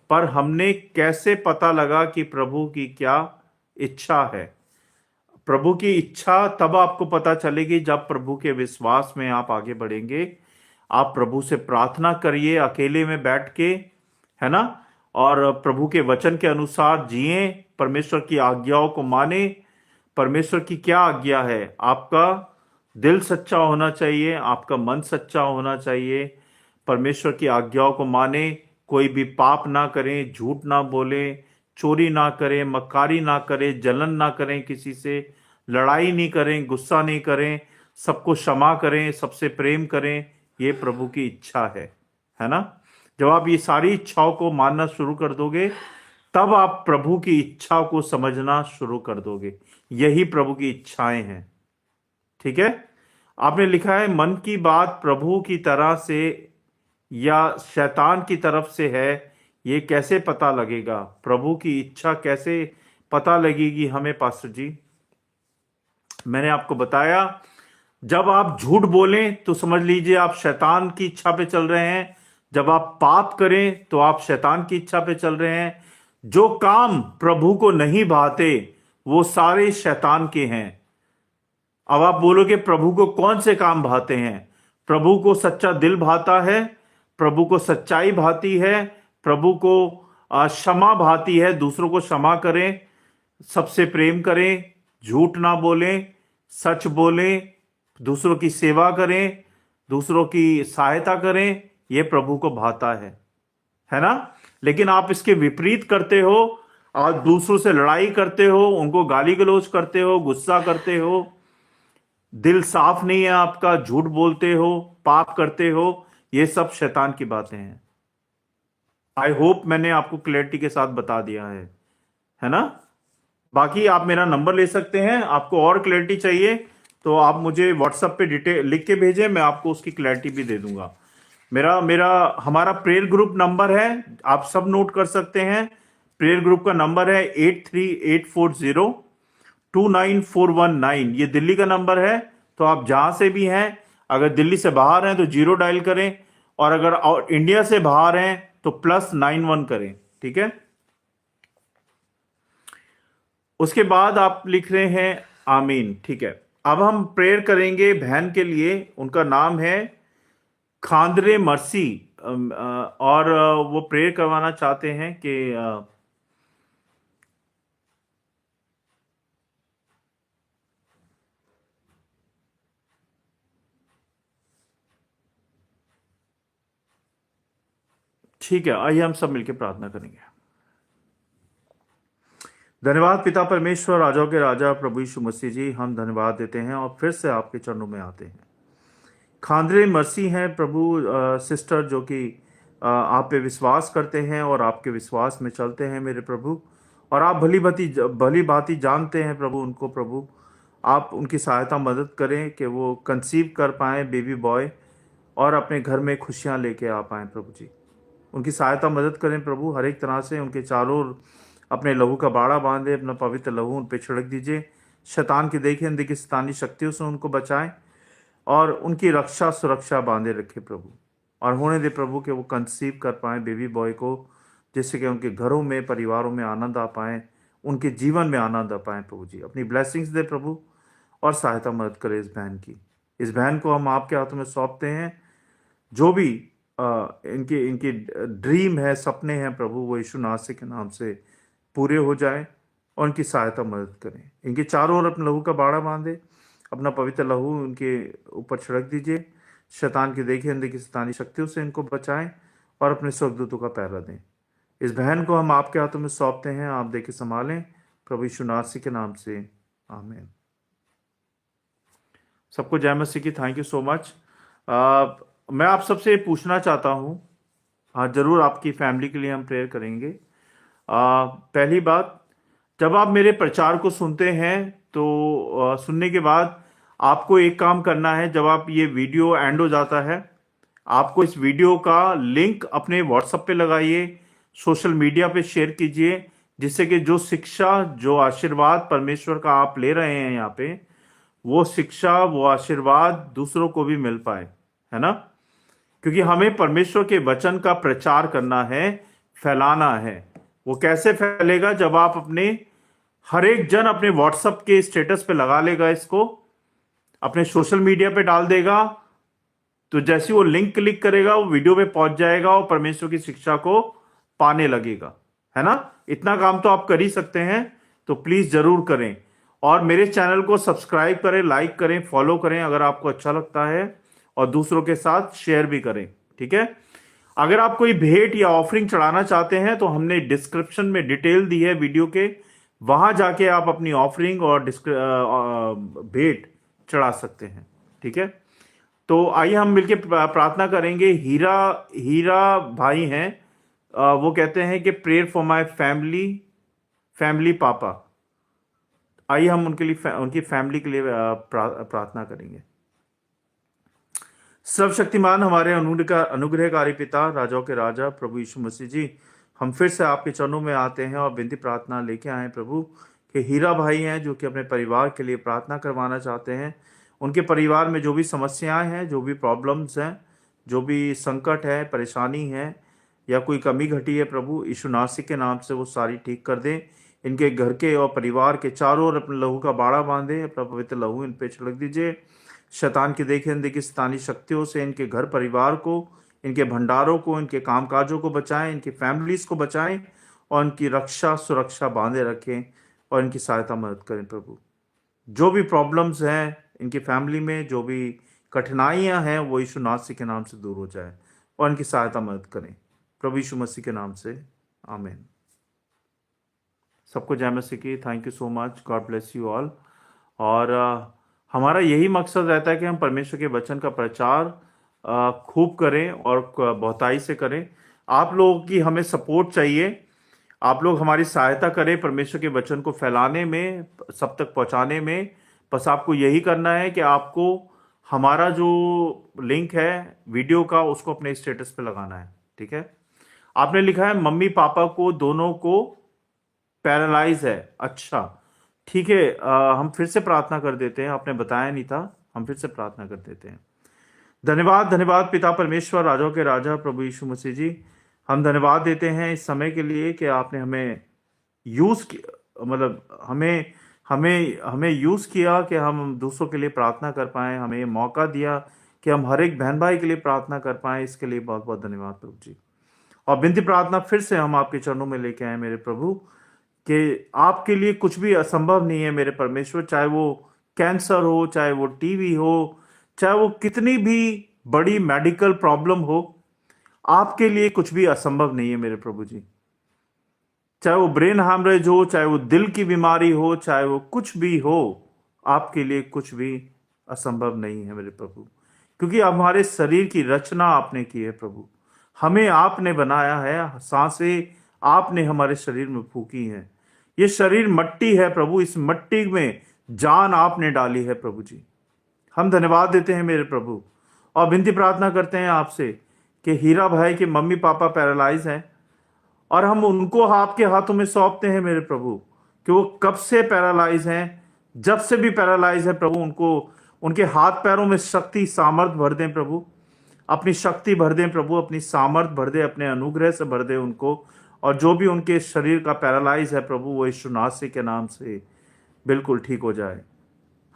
पर हमने कैसे पता लगा कि प्रभु की क्या इच्छा है? प्रभु की इच्छा तब आपको पता चलेगी जब प्रभु के विश्वास में आप आगे बढ़ेंगे। आप प्रभु से प्रार्थना करिए अकेले में बैठ के, है ना, और प्रभु के वचन के अनुसार जिए, परमेश्वर की आज्ञाओं को माने। परमेश्वर की क्या आज्ञा है? आपका दिल सच्चा होना चाहिए, आपका मन सच्चा होना चाहिए। परमेश्वर की आज्ञाओं को माने, कोई भी पाप ना करें, झूठ ना बोलें, चोरी ना करें, मक्कारी ना करें, जलन ना करें किसी से, लड़ाई नहीं करें, गुस्सा नहीं करें, सबको क्षमा करें, सबसे प्रेम करें। ये प्रभु की इच्छा है ना। जब आप ये सारी इच्छाओं को मानना शुरू कर दोगे, तब आप प्रभु की इच्छा को समझना शुरू कर दोगे। यही प्रभु की इच्छाएं हैं। ठीक है। आपने लिखा है, मन की बात प्रभु की तरह से या शैतान की तरफ से है, ये कैसे पता लगेगा? प्रभु की इच्छा कैसे पता लगेगी हमें पास्टर जी? मैंने आपको बताया, जब आप झूठ बोलें तो समझ लीजिए आप शैतान की इच्छा पे चल रहे हैं। जब आप पाप करें तो आप शैतान की इच्छा पे चल रहे हैं। जो काम प्रभु को नहीं भाते वो सारे शैतान के हैं। अब आप बोलोगे प्रभु को कौन से काम भाते हैं? प्रभु को सच्चा दिल भाता है, प्रभु को सच्चाई भाती है, प्रभु को क्षमा भाती है। दूसरों को क्षमा करें, सबसे प्रेम करें, झूठ ना बोलें, सच बोलें, दूसरों की सेवा करें, दूसरों की सहायता करें। यह प्रभु को भाता है ना। लेकिन आप इसके विपरीत करते हो। आप दूसरों से लड़ाई करते हो, उनको गाली गलौज करते हो, गुस्सा करते हो, दिल साफ नहीं है आपका, झूठ बोलते हो, पाप करते हो। ये सब शैतान की बातें हैं। आई होप मैंने आपको क्लैरिटी के साथ बता दिया है ना। बाकी आप मेरा नंबर ले सकते हैं। आपको और क्लैरिटी चाहिए तो आप मुझे व्हाट्सएप पे डिटेल लिख के भेजें, मैं आपको उसकी क्लैरिटी भी दे दूंगा। हमारा प्रेयर ग्रुप नंबर है, आप सब नोट कर सकते हैं। प्रेयर ग्रुप का नंबर है 8384029419। ये दिल्ली का नंबर है। तो आप जहां से भी हैं, अगर दिल्ली से बाहर हैं तो 0 डायल करें, और अगर इंडिया से बाहर हैं तो +91 करें। ठीक है। उसके बाद आप लिख रहे हैं आमीन। ठीक है। अब हम प्रेयर करेंगे बहन के लिए। उनका नाम है खांद्रे मर्सी, और वो प्रेयर करवाना चाहते हैं कि ठीक है, आइए हम सब मिलकर प्रार्थना करेंगे। धन्यवाद पिता परमेश्वर, राजाओं के राजा प्रभु यीशु मसीह जी, हम धन्यवाद देते हैं और फिर से आपके चरणों में आते हैं। खांद्रे मर्सी हैं प्रभु, सिस्टर जो कि आप पे विश्वास करते हैं और आपके विश्वास में चलते हैं मेरे प्रभु। और आप भली भांति जानते हैं प्रभु उनको। प्रभु आप उनकी सहायता मदद करें कि वो कंसीव कर पाएँ बेबी बॉय, और अपने घर में खुशियाँ लेके आ पाएँ प्रभु जी। उनकी सहायता मदद करें प्रभु, हर एक तरह से उनके चारों ओर अपने लहू का बाड़ा बांधे, अपना पवित्र लहू उन पर छिड़क दीजिए। शैतान की देखी अनदेखी शैतानी शक्तियों से उनको बचाएं और उनकी रक्षा सुरक्षा बांधे रखे प्रभु। और होने दे प्रभु कि वो कंसीव कर पाएँ बेबी बॉय को, जिससे कि उनके घरों में, परिवारों में आनंद आ पाएँ, उनके जीवन में आनंद आ पाएँ प्रभु जी। अपनी ब्लेसिंग्स दे प्रभु और सहायता मदद करे इस बहन की। इस बहन को हम आपके हाथों में सौंपते हैं। जो भी इनकी ड्रीम है, सपने हैं प्रभु, वो यीशु नासरी के नाम से पूरे हो जाए और उनकी सहायता मदद करें। इनके चारों ओर अपने लहू का बाड़ा बांधे, अपना पवित्र लहू उनके ऊपर छिड़क दीजिए। शैतान की देखी अनदेखी शैतानी शक्तियों से इनको बचाएं और अपने स्वर्गदूतों का पहरा दें। इस बहन को हम आपके हाथों में सौंपते हैं, आप देखे संभालें प्रभु यीशु नासरी के नाम से, आमीन। सबको जय मसीह की। Thank you so much. मैं आप सबसे पूछना चाहता हूँ, हाँ जरूर आपकी फैमिली के लिए हम प्रेयर करेंगे। पहली बात, जब आप मेरे प्रचार को सुनते हैं तो सुनने के बाद आपको एक काम करना है। जब आप ये वीडियो एंड हो जाता है, आपको इस वीडियो का लिंक अपने व्हाट्सएप पे लगाइए, सोशल मीडिया पे शेयर कीजिए, जिससे कि जो शिक्षा, जो आशीर्वाद परमेश्वर का आप ले रहे हैं यहाँ पे, वो शिक्षा, वो आशीर्वाद दूसरों को भी मिल पाए, है ना। क्योंकि हमें परमेश्वर के वचन का प्रचार करना है, फैलाना है। वो कैसे फैलेगा? जब आप हर एक जन अपने व्हाट्सएप के स्टेटस पे लगा लेगा, इसको अपने सोशल मीडिया पे डाल देगा, तो जैसे वो लिंक क्लिक करेगा वो वीडियो पे पहुंच जाएगा और परमेश्वर की शिक्षा को पाने लगेगा, है ना। इतना काम तो आप कर ही सकते हैं, तो प्लीज जरूर करें। और मेरे चैनल को सब्सक्राइब करें, लाइक करें, फॉलो करें अगर आपको अच्छा लगता है, और दूसरों के साथ शेयर भी करें। ठीक है। अगर आप कोई भेंट या ऑफरिंग चढ़ाना चाहते हैं तो हमने डिस्क्रिप्शन में डिटेल दी है वीडियो के, वहां जाके आप अपनी ऑफरिंग और भेंट चढ़ा सकते हैं। ठीक है, तो आइए हम मिलके प्रार्थना करेंगे। हीरा हीरा भाई हैं, वो कहते हैं कि prayer for my family, family पापा। आइए हम उनके लिए उनकी फैमिली के लिए प्रार्थना करेंगे। सर्वशक्तिमान हमारे अनुग्रहकारी पिता, राजाओं के राजा, प्रभु यीशु मसीह जी, हम फिर से आपके चरणों में आते हैं और विनती प्रार्थना लेके आए हैं प्रभु, कि हीरा भाई हैं जो कि अपने परिवार के लिए प्रार्थना करवाना चाहते हैं। उनके परिवार में जो भी समस्याएं हैं, जो भी प्रॉब्लम्स हैं, जो भी संकट है, परेशानी है, या कोई कमी घटी है प्रभु, यीशु नासिक के नाम से वो सारी ठीक कर दें। इनके घर के और परिवार के चारों ओर अपने लहू का बाड़ा बांधे, अपना पवित्र लहू इन पे छिड़क दीजिए। शैतान की देखे अनदेखी शैतानी शक्तियों से इनके घर परिवार को, इनके भंडारों को, इनके कामकाजों को बचाएं, इनकी फैमिलीज को बचाएं और इनकी रक्षा सुरक्षा बांधे रखें और इनकी सहायता मदद करें प्रभु। जो भी प्रॉब्लम्स हैं इनकी फैमिली में, जो भी कठिनाइयां हैं, वो यीशु नासिक के नाम से दूर हो जाए और इनकी सहायता मदद करें प्रभु यीशु मसीह के नाम से, आमीन। सबको जय मसीह की। Thank you so much, God bless you all. और हमारा यही मकसद रहता है कि हम परमेश्वर के वचन का प्रचार खूब करें और बहुताई से करें। आप लोगों की हमें सपोर्ट चाहिए, आप लोग हमारी सहायता करें परमेश्वर के वचन को फैलाने में, सब तक पहुंचाने में। बस आपको यही करना है कि आपको हमारा जो लिंक है वीडियो का, उसको अपने स्टेटस पे लगाना है। ठीक है, आपने लिखा है मम्मी पापा को दोनों को पैरालाइज है। अच्छा, ठीक है, हम फिर से प्रार्थना कर देते हैं। आपने बताया नहीं था, हम फिर से प्रार्थना कर देते हैं। धन्यवाद, धन्यवाद पिता परमेश्वर, राजाओं के राजा, प्रभु यीशु मसीह जी, हम धन्यवाद देते हैं इस समय के लिए कि आपने हमें यूज मतलब हमें हमें हमें यूज किया कि हम दूसरों के लिए प्रार्थना कर पाएं। हमें ये मौका दिया कि हम हर एक बहन भाई के लिए प्रार्थना कर पाएं। इसके लिए बहुत बहुत धन्यवाद प्रभु जी। और विनती प्रार्थना फिर से हम आपके चरणों में लेके आए मेरे प्रभु, कि आपके लिए कुछ भी असंभव नहीं है मेरे परमेश्वर। चाहे वो कैंसर हो, चाहे वो टीवी हो, चाहे वो कितनी भी बड़ी मेडिकल प्रॉब्लम हो, आपके लिए कुछ भी असंभव नहीं है मेरे प्रभु जी। चाहे वो ब्रेन हैमरेज हो, चाहे वो दिल की बीमारी हो, चाहे वो कुछ भी हो, आपके लिए कुछ भी असंभव नहीं है मेरे प्रभु। क्योंकि हमारे शरीर की रचना आपने की है प्रभु, हमें आपने बनाया है, सांसें आपने हमारे शरीर में फूकी हैं। ये शरीर मट्टी है प्रभु, इस मट्टी में जान आपने डाली है प्रभु जी। हम धन्यवाद देते हैं मेरे प्रभु और विनती प्रार्थना करते हैं आपसे कि हीरा भाई के मम्मी पापा पैरालाइज हैं और हम उनको आपके हाथों में सौंपते हैं मेरे प्रभु, कि वो कब से पैरालाइज हैं, जब से भी पैरालाइज है प्रभु, उनको उनके हाथ पैरों में शक्ति सामर्थ भर दें प्रभु, अपनी शक्ति भर दें प्रभु, अपनी सामर्थ भर दे, अपने अनुग्रह से भर दे उनको। और जो भी उनके शरीर का पैरालाइज है प्रभु, वो यीशु नासरी के नाम से बिल्कुल ठीक हो जाए।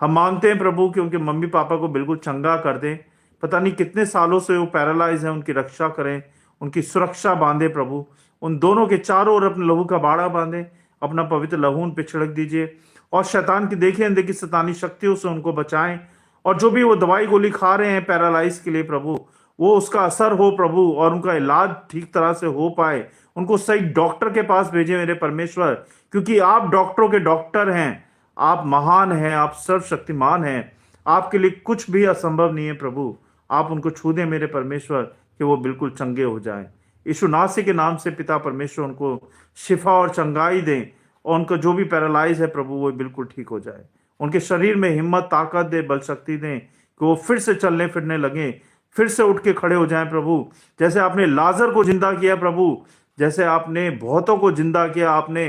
हम मांगते हैं प्रभु कि उनके मम्मी पापा को बिल्कुल चंगा कर दें। पता नहीं कितने सालों से वो पैरालाइज हैं, उनकी रक्षा करें, उनकी सुरक्षा बांधे प्रभु। उन दोनों के चारों ओर अपने लहू का बाड़ा बांधे, अपना पवित्र लहू उन पे छिड़क दीजिए और शैतान की देखे अनदेखी शैतानी शक्तियों से उनको बचाएं। और जो भी वो दवाई गोली खा रहे हैं पैरालाइज के लिए प्रभु, वो उसका असर हो प्रभु और उनका इलाज ठीक तरह से हो पाए। उनको सही डॉक्टर के पास भेजें मेरे परमेश्वर, क्योंकि आप डॉक्टरों के डॉक्टर हैं, आप महान हैं, आप सर्वशक्तिमान हैं, आपके लिए कुछ भी असंभव नहीं है प्रभु। आप उनको छू दें मेरे परमेश्वर कि वो बिल्कुल चंगे हो जाएं। यीशु नासरी के नाम से पिता परमेश्वर उनको शिफा और चंगाई दें और उनका जो भी पैरालाइज है प्रभु, वो बिल्कुल ठीक हो जाए। उनके शरीर में हिम्मत ताकत दे, बल शक्ति दें कि वो फिर से चलने फिरने लगे, फिर से उठ के खड़े हो जाएं प्रभु। जैसे आपने लाजर को जिंदा किया प्रभु, जैसे आपने बहुतों को जिंदा किया, आपने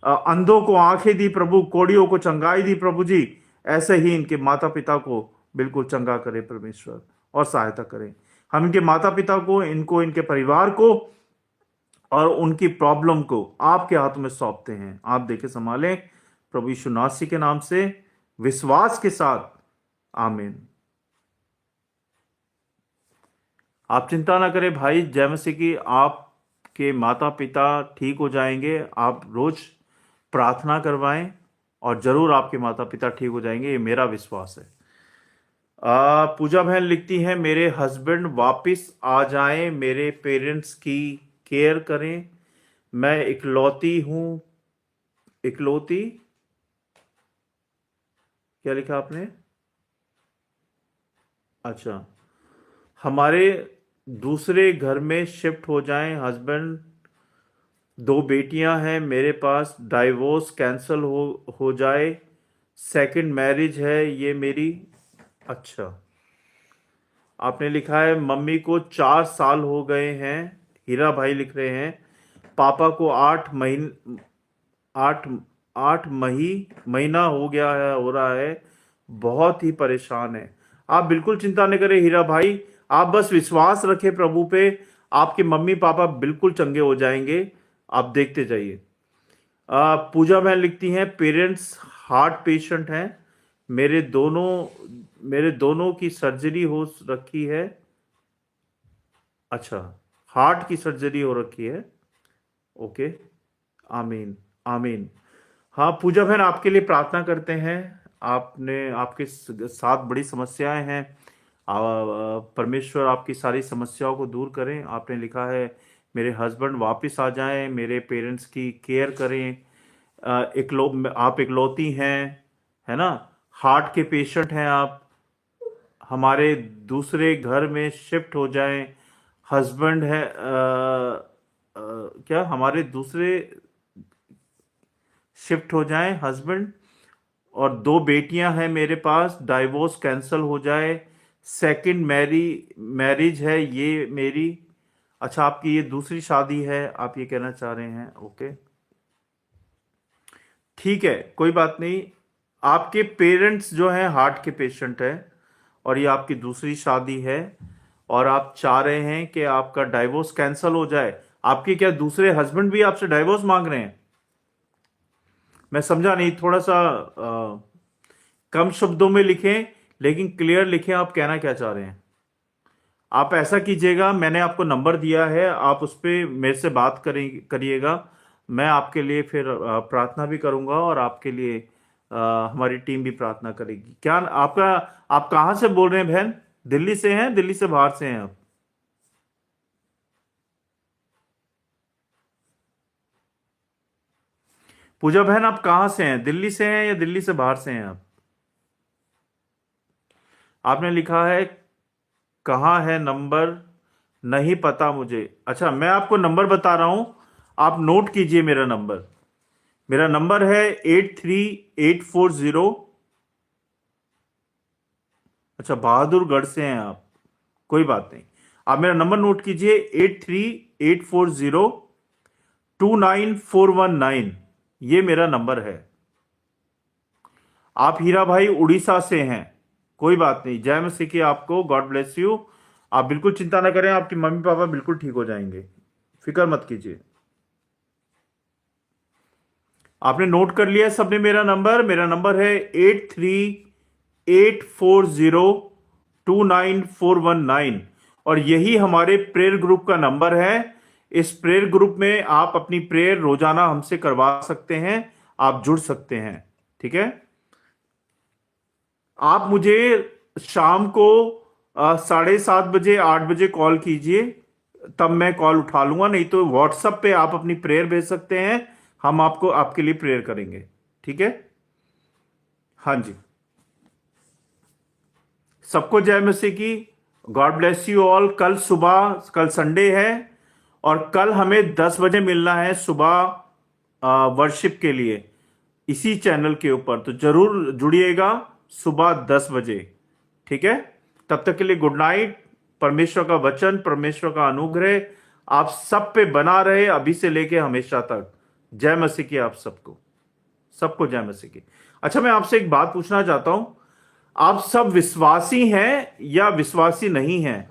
अंधों को आंखें दी प्रभु, कोड़ियों को चंगाई दी प्रभु जी, ऐसे ही इनके माता पिता को बिल्कुल चंगा करे परमेश्वर और सहायता करें। हम इनके माता पिता को, इनको, इनके परिवार को और उनकी प्रॉब्लम को आपके हाथों में सौंपते हैं। आप देखे संभालें प्रभु यीशु नासरी के नाम से विश्वास के साथ, आमीन। आप चिंता ना करें भाई जय मसीह की, आपके माता पिता ठीक हो जाएंगे। आप रोज प्रार्थना करवाएं और जरूर आपके माता पिता ठीक हो जाएंगे, ये मेरा विश्वास है। पूजा बहन लिखती हैं, मेरे हस्बैंड वापस आ जाएं, मेरे पेरेंट्स की केयर करें, मैं इकलौती हूँ इकलौती, क्या लिखा आपने? अच्छा, हमारे दूसरे घर में शिफ्ट हो जाएं, हस्बैंड, दो बेटियां हैं मेरे पास, डाइवोर्स कैंसल हो जाए, सेकंड मैरिज है ये मेरी। अच्छा, आपने लिखा है मम्मी को 4 साल हो गए हैं, हीरा भाई लिख रहे हैं, पापा को 8 महीना हो गया है, हो रहा है, बहुत ही परेशान है। आप बिल्कुल चिंता नहीं करें हीरा भाई, आप बस विश्वास रखें प्रभु पे, आपके मम्मी पापा बिल्कुल चंगे हो जाएंगे, आप देखते जाइए। पूजा बहन लिखती हैं पेरेंट्स हार्ट पेशेंट हैं, मेरे दोनों मेरे दोनों की सर्जरी हो रखी है। अच्छा, हार्ट की सर्जरी हो रखी है, ओके, आमीन, आमीन। हाँ पूजा बहन, आपके लिए प्रार्थना करते हैं। आपके साथ बड़ी समस्याएं हैं, परमेश्वर आपकी सारी समस्याओं को दूर करें। आपने लिखा है मेरे हस्बैंड वापस आ जाएं, मेरे पेरेंट्स की केयर करें, आप इकलौती हैं, है ना, हार्ट के पेशेंट हैं आप, हमारे दूसरे घर में शिफ्ट हो जाएं, हस्बैंड है, क्या हमारे दूसरे शिफ्ट हो जाएं हस्बैंड, और दो बेटियां हैं मेरे पास, डाइवोर्स कैंसल हो जाए, सेकंड मैरिज है ये मेरी। अच्छा, आपकी ये दूसरी शादी है, आप ये कहना चाह रहे हैं, ओके, ठीक है, कोई बात नहीं। आपके पेरेंट्स जो हैं हार्ट के पेशेंट हैं, और ये आपकी दूसरी शादी है, और आप चाह रहे हैं कि आपका डाइवोर्स कैंसल हो जाए। आपके क्या दूसरे हस्बैंड भी आपसे डाइवोर्स मांग रहे हैं? मैं समझा नहीं, थोड़ा सा कम शब्दों में लिखें, लेकिन क्लियर लिखें, आप कहना क्या चाह रहे हैं। आप ऐसा कीजिएगा, मैंने आपको नंबर दिया है, आप उस पर मेरे से बात करिएगा, मैं आपके लिए फिर प्रार्थना भी करूंगा, और आपके लिए हमारी टीम भी प्रार्थना करेगी। क्या आप कहाँ से बोल रहे हैं बहन? दिल्ली से हैं, दिल्ली से बाहर से हैं आप? पूजा बहन, आप कहाँ से हैं? दिल्ली से हैं या दिल्ली से बाहर से हैं आप? आपने लिखा है कहाँ है नंबर, नहीं पता मुझे। अच्छा, मैं आपको नंबर बता रहा हूं, आप नोट कीजिए मेरा नंबर। मेरा नंबर है 83840। अच्छा, बहादुरगढ़ से हैं आप, कोई बात नहीं, आप मेरा नंबर नोट कीजिए, 8384029419, ये मेरा नंबर है। आप हीरा भाई उड़ीसा से हैं, कोई बात नहीं, जय मसीह की आपको, गॉड ब्लेस यू। आप बिल्कुल चिंता ना करें, आपके मम्मी पापा बिल्कुल ठीक हो जाएंगे, फिक्र मत कीजिए। आपने नोट कर लिया सबने मेरा नंबर है 8384029419, और यही हमारे प्रेयर ग्रुप का नंबर है। इस प्रेयर ग्रुप में आप अपनी प्रेयर रोजाना हमसे करवा सकते हैं, आप जुड़ सकते हैं, ठीक है। आप मुझे शाम को 7:30 बजे 8 बजे कॉल कीजिए, तब मैं कॉल उठा लूंगा, नहीं तो व्हाट्सएप पे आप अपनी प्रेयर भेज सकते हैं, हम आपको आपके लिए प्रेयर करेंगे, ठीक है। हाँ जी, सबको जय मसीह की, गॉड ब्लेस यू ऑल। कल संडे है, और कल हमें 10 बजे मिलना है सुबह वर्शिप के लिए, इसी चैनल के ऊपर, तो जरूर जुड़िएगा सुबह 10 बजे, ठीक है। तब तक के लिए गुड नाइट। परमेश्वर का वचन, परमेश्वर का अनुग्रह आप सब पे बना रहे, अभी से लेके हमेशा तक। जय मसीह की आप सबको, सबको जय मसीह की। अच्छा, मैं आपसे एक बात पूछना चाहता हूं, आप सब विश्वासी हैं या विश्वासी नहीं हैं?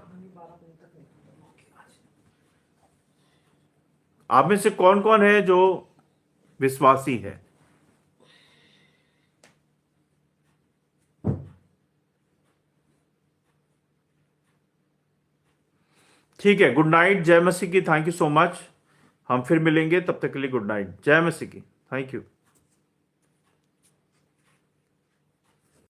आप में से कौन कौन है जो विश्वासी है? ठीक है, गुड नाइट, जय मसीह की, थैंक यू सो मच। हम फिर मिलेंगे, तब तक के लिए गुड नाइट, जय मसीह की, थैंक यू।